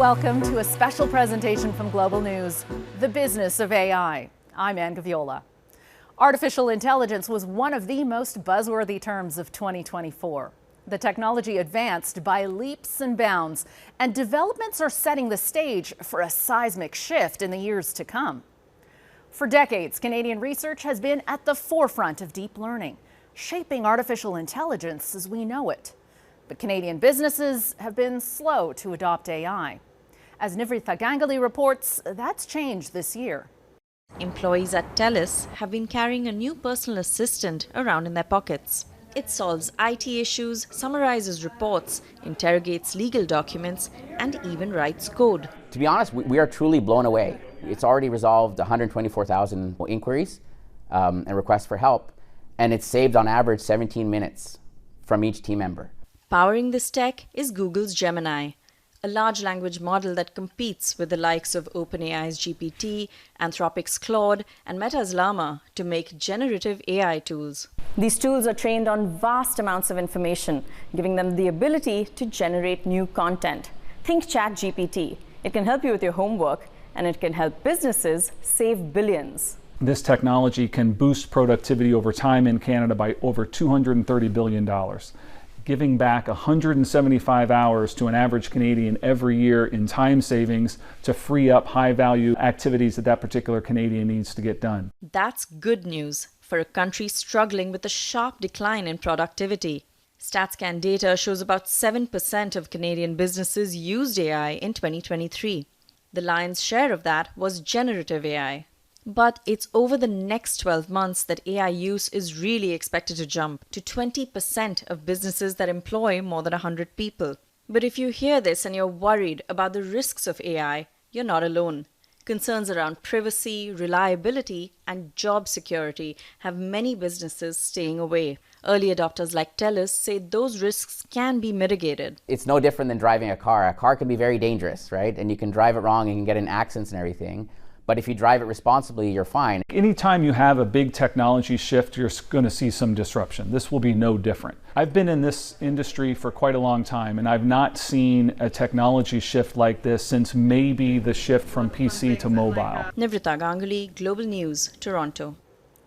Welcome to a special presentation from Global News, The Business of AI. I'm Gaviola. Artificial intelligence was one of the most buzzworthy terms of 2024. The technology advanced by leaps and bounds, and developments are setting the stage for a seismic shift in the years to come. For decades, Canadian research has been at the forefront of deep learning, shaping artificial intelligence as we know it. But Canadian businesses have been slow to adopt AI. As Nivrita Ganguly reports, that's changed this year. Employees at TELUS have been carrying a new personal assistant around in their pockets. It solves IT issues, summarizes reports, interrogates legal documents, and even writes code. To be honest, we are truly blown away. It's already resolved 124,000 inquiries and requests for help, and it's saved on average 17 minutes from each team member. Powering this tech is Google's Gemini, a large language model that competes with the likes of OpenAI's GPT, Anthropic's Claude, and Meta's Llama to make generative AI tools. These tools are trained on vast amounts of information, giving them the ability to generate new content. Think Chat GPT. It can help you with your homework, and it can help businesses save billions. This technology can boost productivity over time in Canada by over $230 billion. Giving back 175 hours to an average Canadian every year in time savings to free up high-value activities that particular Canadian needs to get done. That's good news for a country struggling with a sharp decline in productivity. StatsCan data shows about 7% of Canadian businesses used AI in 2023. The lion's share of that was generative AI. But it's over the next 12 months that AI use is really expected to jump to 20% of businesses that employ more than 100 people. But if you hear this and you're worried about the risks of AI, you're not alone. Concerns around privacy, reliability, and job security have many businesses staying away. Early adopters like TELUS say those risks can be mitigated. It's no different than driving a car. A car can be very dangerous, right? And you can drive it wrong and you can get in accidents and everything. But if you drive it responsibly, you're fine. Anytime you have a big technology shift, you're going to see some disruption. This will be no different. I've been in this industry for quite a long time, and I've not seen a technology shift like this since maybe the shift from PC to mobile. Nivrita Ganguly, Global News, Toronto.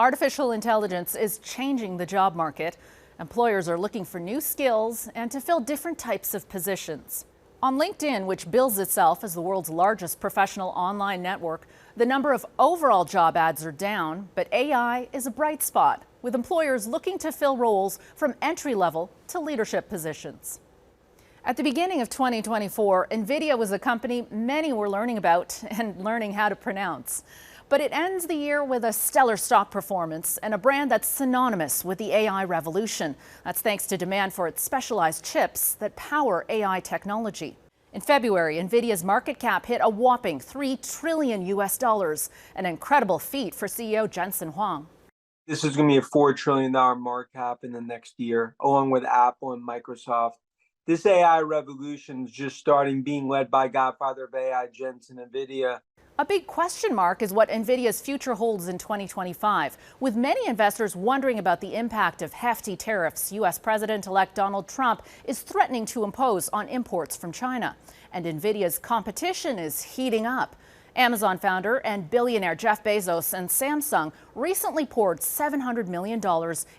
Artificial intelligence is changing the job market. Employers are looking for new skills and to fill different types of positions. On LinkedIn, which bills itself as the world's largest professional online network, the number of overall job ads are down, but AI is a bright spot, with employers looking to fill roles from entry-level to leadership positions. At the beginning of 2024, NVIDIA was a company many were learning about and learning how to pronounce. But it ends the year with a stellar stock performance and a brand that's synonymous with the AI revolution. That's thanks to demand for its specialized chips that power AI technology. In February, NVIDIA's market cap hit a whopping $3 trillion, an incredible feat for CEO Jensen Huang. This is going to be a $4 trillion market cap in the next year, along with Apple and Microsoft. This AI revolution is just starting, being led by Godfather of AI, Jensen, NVIDIA. A big question mark is what NVIDIA's future holds in 2025, with many investors wondering about the impact of hefty tariffs U.S. President-elect Donald Trump is threatening to impose on imports from China. And NVIDIA's competition is heating up. Amazon founder and billionaire Jeff Bezos and Samsung recently poured $700 million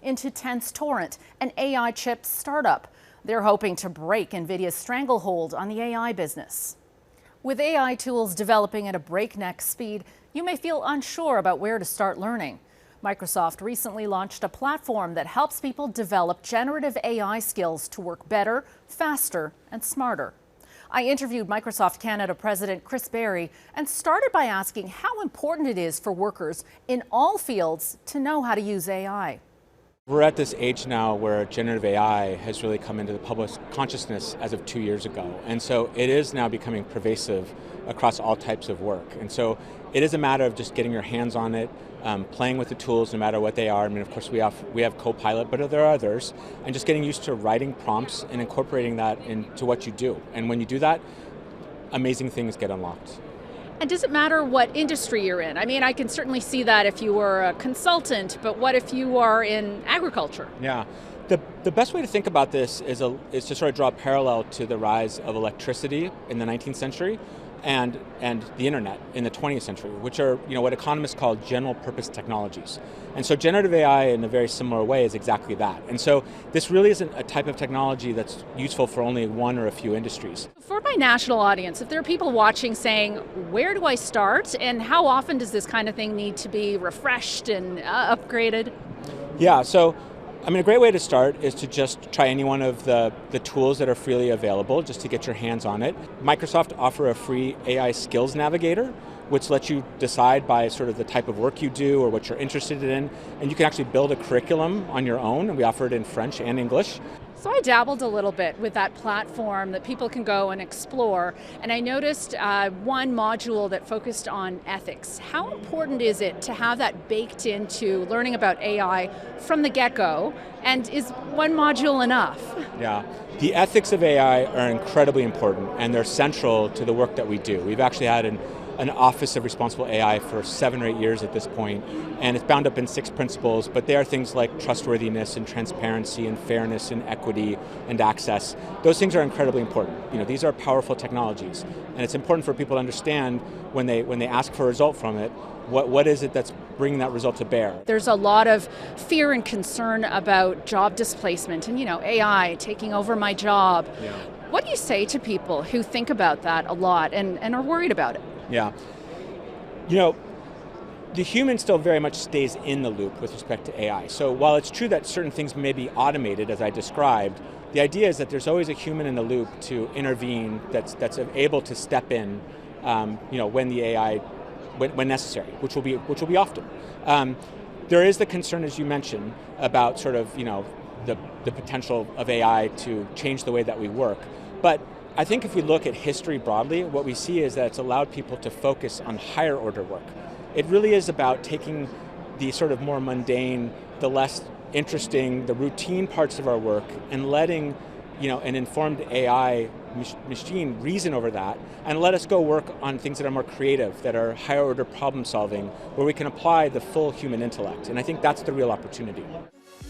into TensorTorrent, an AI chip startup. They're hoping to break NVIDIA's stranglehold on the AI business. With AI tools developing at a breakneck speed, you may feel unsure about where to start learning. Microsoft recently launched a platform that helps people develop generative AI skills to work better, faster, and smarter. I interviewed Microsoft Canada President Chris Berry and started by asking how important it is for workers in all fields to know how to use AI. We're at this age now where generative AI has really come into the public consciousness as of 2 years ago. And so it is now becoming pervasive across all types of work. And so it is a matter of just getting your hands on it, playing with the tools no matter what they are. I mean, of course, we have Copilot, but there are others. And just getting used to writing prompts and incorporating that into what you do. And when you do that, amazing things get unlocked. And does it matter what industry you're in? I mean, I can certainly see that if you were a consultant, but what if you are in agriculture? Yeah, The best way to think about this is to sort of draw a parallel to the rise of electricity in the 19th century and the internet in the 20th century, which are what economists call general purpose technologies. And so generative AI in a very similar way is exactly that. And so this really isn't a type of technology that's useful for only one or a few industries. For my national audience, if there are people watching saying, where do I start and how often does this kind of thing need to be refreshed and upgraded? Yeah, so a great way to start is to just try any one of the tools that are freely available just to get your hands on it. Microsoft offer a free AI skills navigator, which lets you decide by sort of the type of work you do or what you're interested in, and you can actually build a curriculum on your own, and we offer it in French and English. So I dabbled a little bit with that platform that people can go and explore, and I noticed one module that focused on ethics. How important is it to have that baked into learning about AI from the get-go, and is one module enough? Yeah, the ethics of AI are incredibly important, and they're central to the work that we do. We've actually had an Office of Responsible AI for 7 or 8 years at this point, and it's bound up in 6 principles, but they are things like trustworthiness and transparency and fairness and equity and access. Those things are incredibly important. These are powerful technologies, and it's important for people to understand when they ask for a result from it, what is it that's bringing that result to bear. There's a lot of fear and concern about job displacement and AI taking over my job. Yeah. What do you say to people who think about that a lot and are worried about it? Yeah. The human still very much stays in the loop with respect to AI. So while it's true that certain things may be automated, as I described, the idea is that there's always a human in the loop to intervene that's able to step in, when the AI, when necessary, which will be often. There is the concern, as you mentioned, about sort of the potential of AI to change the way that we work, but I think if we look at history broadly, what we see is that it's allowed people to focus on higher order work. It really is about taking the sort of more mundane, the less interesting, the routine parts of our work and letting an informed AI machine reason over that and let us go work on things that are more creative, that are higher order problem solving, where we can apply the full human intellect. And I think that's the real opportunity.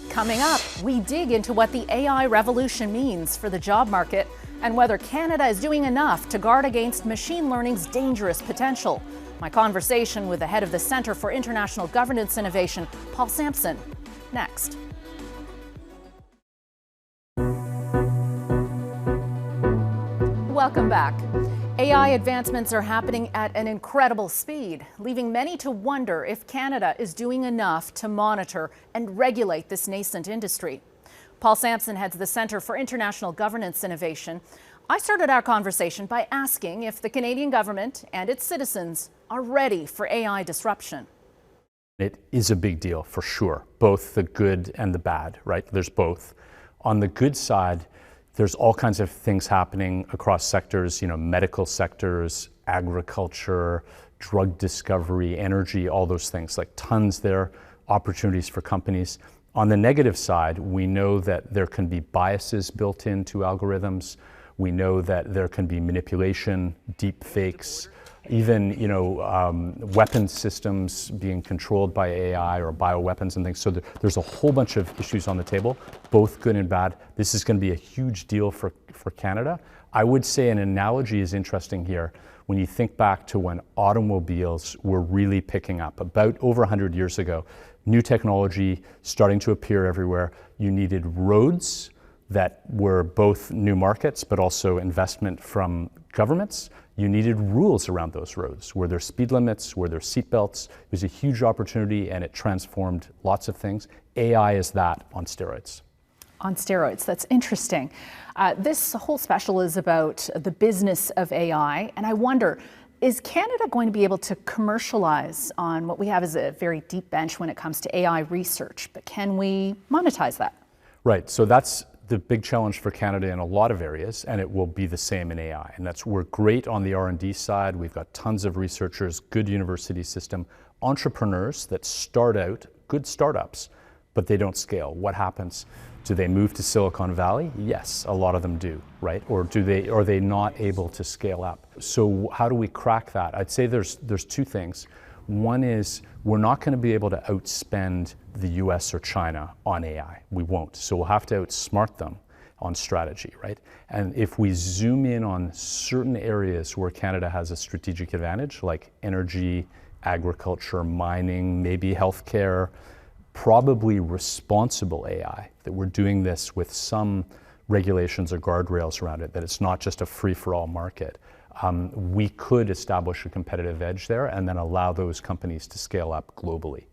Coming up, we dig into what the AI revolution means for the job market and whether Canada is doing enough to guard against machine learning's dangerous potential. My conversation with the head of the Centre for International Governance Innovation, Paul Sampson, next. Welcome back. AI advancements are happening at an incredible speed, leaving many to wonder if Canada is doing enough to monitor and regulate this nascent industry. Paul Sampson heads the Centre for International Governance Innovation. I started our conversation by asking if the Canadian government and its citizens are ready for AI disruption. It is a big deal for sure, both the good and the bad, right? There's both. On the good side, there's all kinds of things happening across sectors, medical sectors, agriculture, drug discovery, energy, all those things, like tons there, opportunities for companies. On the negative side, we know that there can be biases built into algorithms. We know that there can be manipulation, deep fakes, even weapons systems being controlled by AI or bioweapons and things. So there's a whole bunch of issues on the table, both good and bad. This is going to be a huge deal for Canada. I would say an analogy is interesting here. When you think back to when automobiles were really picking up, about over 100 years ago, new technology starting to appear everywhere. You needed roads that were both new markets, but also investment from governments. You needed rules around those roads. Were there speed limits? Were there seatbelts? It was a huge opportunity and it transformed lots of things. AI is that on steroids. On steroids, that's interesting. This whole special is about the business of AI, and I wonder, is Canada going to be able to commercialize on what we have as a very deep bench when it comes to AI research, but can we monetize that? Right, so that's the big challenge for Canada in a lot of areas, and it will be the same in AI. And we're great on the R&D side. We've got tons of researchers, good university system, entrepreneurs that start out, good startups, but they don't scale. What happens? Do they move to Silicon Valley? Yes, a lot of them do, right? Or are they not able to scale up? So how do we crack that? I'd say there's two things. One is we're not going to be able to outspend the US or China on AI. We won't. So we'll have to outsmart them on strategy, right? And if we zoom in on certain areas where Canada has a strategic advantage, like energy, agriculture, mining, maybe healthcare, probably responsible AI, that we're doing this with some regulations or guardrails around it, that it's not just a free-for-all market, we could establish a competitive edge there and then allow those companies to scale up globally.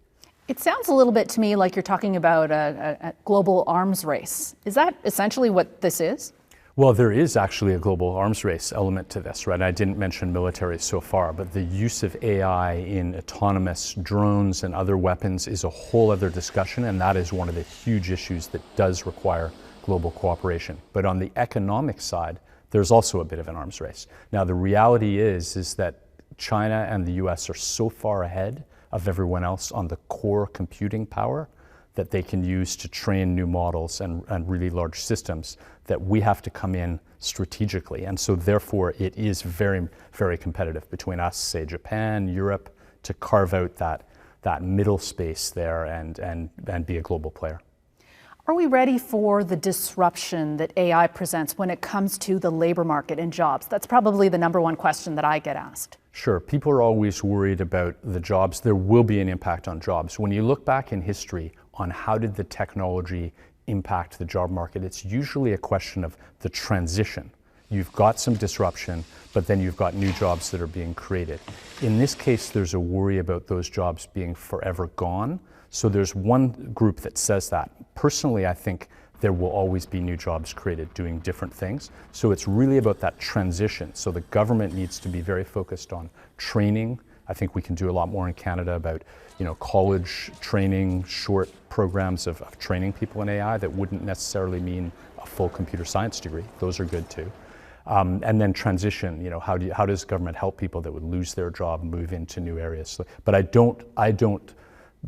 It sounds a little bit to me like you're talking about a global arms race. Is that essentially what this is? Well, there is actually a global arms race element to this, right? I didn't mention military so far, but the use of AI in autonomous drones and other weapons is a whole other discussion, and that is one of the huge issues that does require global cooperation. But on the economic side, there's also a bit of an arms race. Now, the reality is that China and the US are so far ahead of everyone else on the core computing power that they can use to train new models and really large systems, that we have to come in strategically. And so therefore it is very, very competitive between us, say Japan, Europe, to carve out that middle space there and be a global player. Are we ready for the disruption that AI presents when it comes to the labor market and jobs? That's probably the number one question that I get asked. Sure, people are always worried about the jobs. There will be an impact on jobs. When you look back in history on how did the technology impact the job market, it's usually a question of the transition. You've got some disruption, but then you've got new jobs that are being created. In this case, there's a worry about those jobs being forever gone. So there's one group that says that. Personally, I think there will always be new jobs created doing different things. So it's really about that transition. So the government needs to be very focused on training. I think we can do a lot more in Canada about, college training, short programs of training people in AI that wouldn't necessarily mean a full computer science degree. Those are good too. And then transition, how does government help people that would lose their job move into new areas? But I don't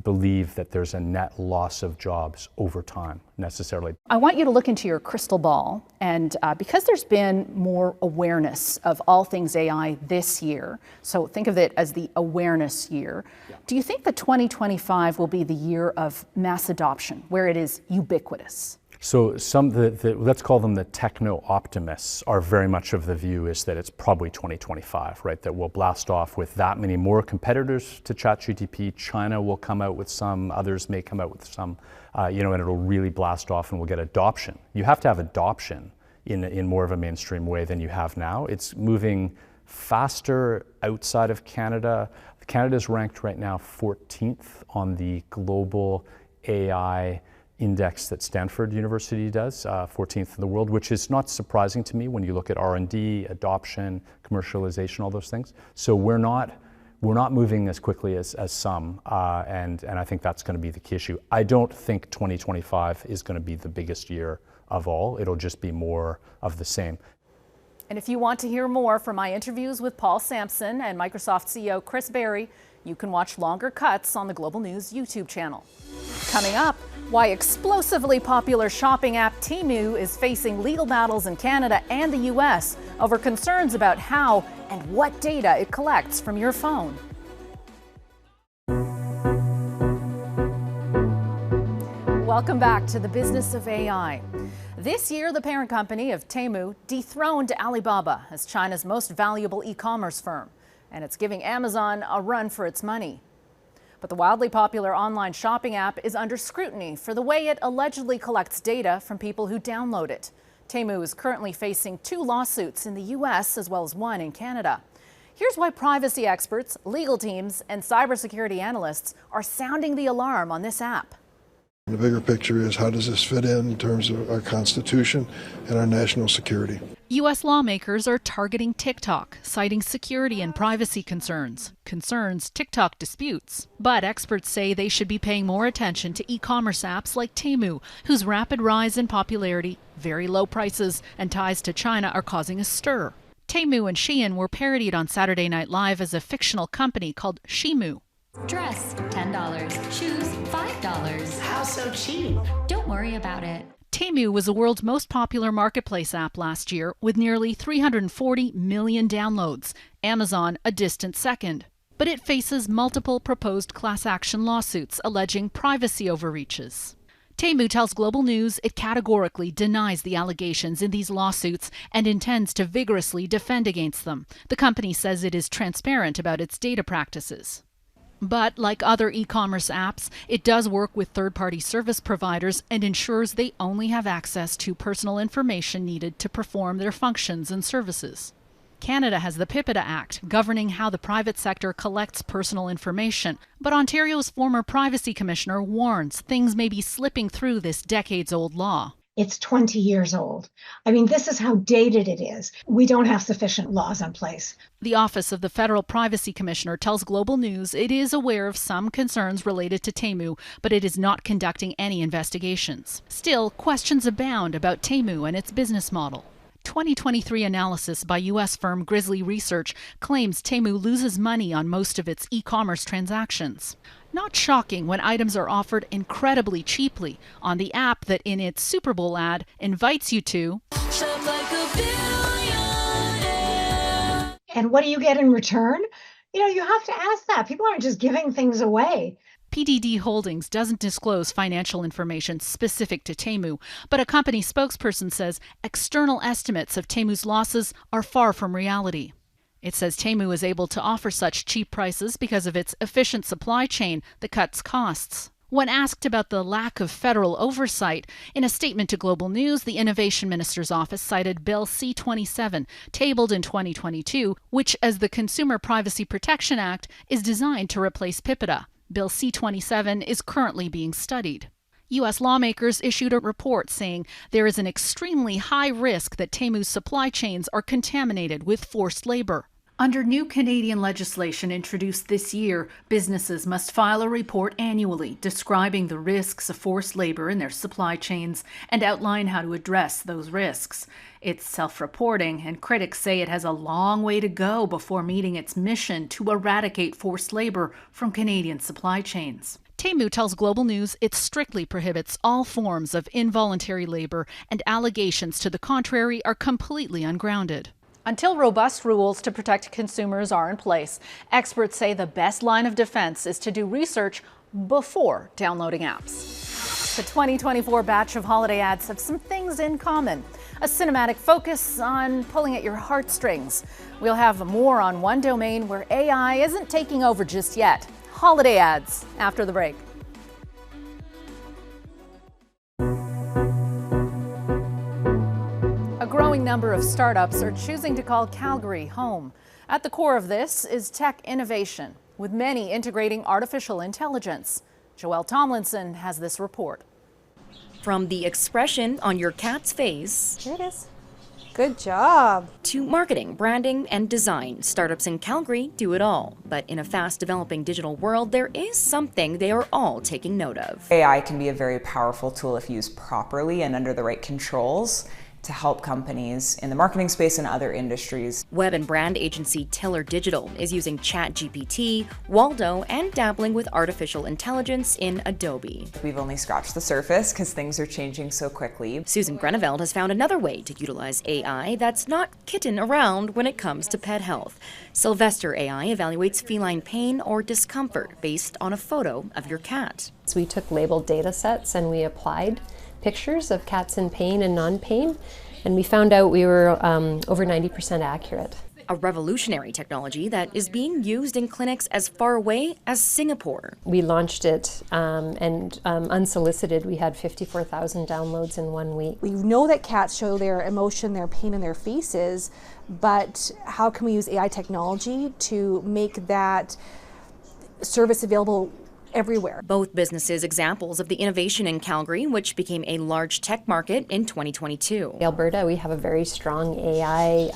believe that there's a net loss of jobs over time necessarily. I want you to look into your crystal ball, and because there's been more awareness of all things AI this year, so think of it as the awareness year, do you think that 2025 will be the year of mass adoption, where it is ubiquitous? So let's call them the techno-optimists, are very much of the view is that it's probably 2025, right? That we'll blast off with that many more competitors to Chat GPT. China will come out with some, others may come out with some, and it'll really blast off and we'll get adoption. You have to have adoption in more of a mainstream way than you have now. It's moving faster outside of Canada. Canada's ranked right now 14th on the global AI index that Stanford University does, 14th in the world, which is not surprising to me when you look at R&D, adoption, commercialization, all those things. So we're not moving as quickly as some, and I think that's going to be the key issue. I don't think 2025 is going to be the biggest year of all. It'll just be more of the same. And if you want to hear more from my interviews with Paul Sampson and Microsoft CEO Chris Berry, you can watch longer cuts on the Global News YouTube channel. Coming up, why explosively popular shopping app Temu is facing legal battles in Canada and the US over concerns about how and what data it collects from your phone. Welcome back to the business of AI. This year, the parent company of Temu dethroned Alibaba as China's most valuable e-commerce firm, and it's giving Amazon a run for its money. But the wildly popular online shopping app is under scrutiny for the way it allegedly collects data from people who download it. Temu is currently facing 2 lawsuits in the US as well as 1 in Canada. Here's why privacy experts, legal teams, and cybersecurity analysts are sounding the alarm on this app. The bigger picture is, how does this fit in terms of our Constitution and our national security? U.S. lawmakers are targeting TikTok, citing security and privacy concerns TikTok disputes. But experts say they should be paying more attention to e-commerce apps like Temu, whose rapid rise in popularity, very low prices, and ties to China are causing a stir. Temu and Shein were parodied on Saturday Night Live as a fictional company called Shimu. Dress, $10. Shoes, $5. How so cheap? Don't worry about it. Temu was the world's most popular marketplace app last year with nearly 340 million downloads. Amazon a distant second. but it faces multiple proposed class action lawsuits alleging privacy overreaches. Temu tells Global News it categorically denies the allegations in these lawsuits and intends to vigorously defend against them. The company says it is transparent about its data practices. But like other e-commerce apps, it does work with third-party service providers and ensures they only have access to personal information needed to perform their functions and services. Canada has the PIPEDA Act, governing how the private sector collects personal information. But Ontario's former privacy commissioner warns things may be slipping through this decades-old law. It's 20 years old. I mean, this is how dated it is. We don't have sufficient laws in place. The Office of the Federal Privacy Commissioner tells Global News it is aware of some concerns related to Temu, but it is not conducting any investigations. Still, questions abound about Temu and its business model. 2023 analysis by U.S. firm Grizzly Research claims Temu loses money on most of its e-commerce transactions. Not shocking when items are offered incredibly cheaply on the app that in its Super Bowl ad invites you to shop like a billionaire. And what do you get in return? You have to ask that. People aren't just giving things away. PDD Holdings doesn't disclose financial information specific to Temu, but a company spokesperson says external estimates of Temu's losses are far from reality. It says Temu is able to offer such cheap prices because of its efficient supply chain that cuts costs. When asked about the lack of federal oversight, in a statement to Global News, the Innovation Minister's office cited Bill C-27, tabled in 2022, which, as the Consumer Privacy Protection Act, is designed to replace PIPEDA. Bill C-27 is currently being studied. U.S. lawmakers issued a report saying there is an extremely high risk that Temu's supply chains are contaminated with forced labor. Under new Canadian legislation introduced this year, businesses must file a report annually describing the risks of forced labor in their supply chains and outline how to address those risks. It's self-reporting, and critics say it has a long way to go before meeting its mission to eradicate forced labor from Canadian supply chains. Temu tells Global News it strictly prohibits all forms of involuntary labor, and allegations to the contrary are completely ungrounded. Until robust rules to protect consumers are in place, experts say the best line of defense is to do research before downloading apps. The 2024 batch of holiday ads have some things in common. A cinematic focus on pulling at your heartstrings. We'll have more on one domain where AI isn't taking over just yet. Holiday ads after the break. A growing number of startups are choosing to call Calgary home. At the core of this is tech innovation, with many integrating artificial intelligence. Joelle Tomlinson has this report. From the expression on your cat's face, here it is. Good job. To marketing, branding, and design, startups in Calgary do it all. But in a fast-developing digital world, there is something they are all taking note of. AI can be a very powerful tool if used properly and under the right controls to help companies in the marketing space and other industries. Web and brand agency Tiller Digital is using Chat GPT, Waldo, and dabbling with artificial intelligence in Adobe. We've only scratched the surface because things are changing so quickly. Susan Greneveld has found another way to utilize AI that's not kitten around when it comes to pet health. Sylvester AI evaluates feline pain or discomfort based on a photo of your cat. So we took labeled data sets and we applied pictures of cats in pain and non-pain, and we found out we were over 90% accurate. A revolutionary technology that is being used in clinics as far away as Singapore. We launched it and unsolicited, we had 54,000 downloads in 1 week. We know that cats show their emotion, their pain in their faces, but how can we use AI technology to make that service available everywhere? Both businesses examples of the innovation in Calgary, which became a large tech market in 2022. Alberta, we have a very strong AI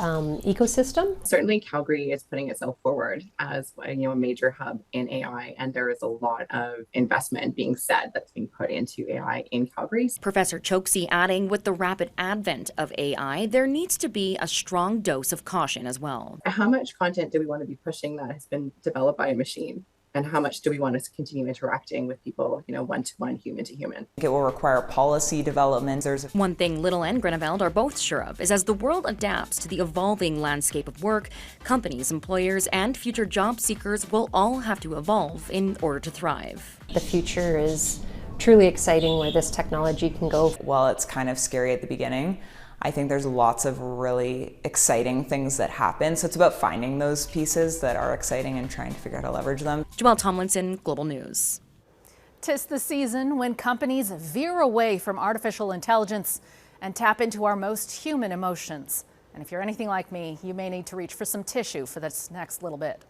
ecosystem. Certainly Calgary is putting itself forward as a major hub in AI, and there is a lot of investment being said that's being put into AI in Calgary. Professor Choksi adding, with the rapid advent of AI, there needs to be a strong dose of caution as well. How much content do we want to be pushing that has been developed by a machine? and how much do we want to continue interacting with people, one-to-one, human to human. It will require policy development. One thing Little and Greneveld are both sure of is as the world adapts to the evolving landscape of work, companies, employers, and future job seekers will all have to evolve in order to thrive. The future is truly exciting where this technology can go. While it's kind of scary at the beginning, I think there's lots of really exciting things that happen. So it's about finding those pieces that are exciting and trying to figure out how to leverage them. Joelle Tomlinson, Global News. 'Tis the season when companies veer away from artificial intelligence and tap into our most human emotions. And if you're anything like me, you may need to reach for some tissue for this next little bit.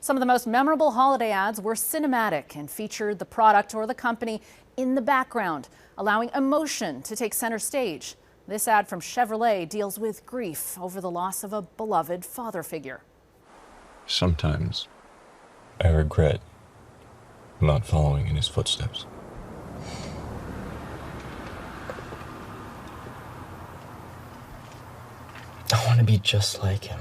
Some of the most memorable holiday ads were cinematic and featured the product or the company in the background, allowing emotion to take center stage. This ad from Chevrolet deals with grief over the loss of a beloved father figure. Sometimes I regret not following in his footsteps. I want to be just like him.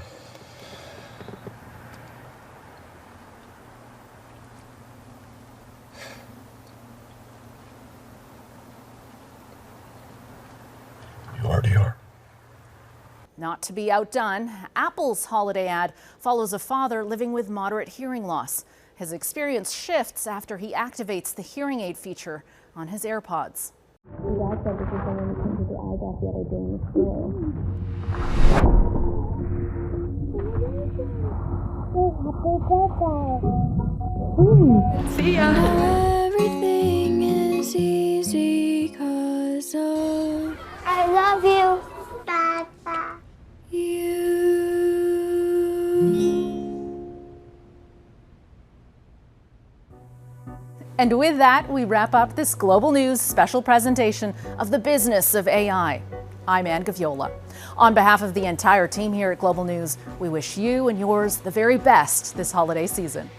You already are. Not to be outdone, Apple's holiday ad follows a father living with moderate hearing loss. His experience shifts after he activates the hearing aid feature on his AirPods. See ya. Everything is easy 'cause of I love you, Papa. And with that, we wrap up this Global News special presentation of the business of AI. I'm Gaviola. On behalf of the entire team here at Global News, we wish you and yours the very best this holiday season.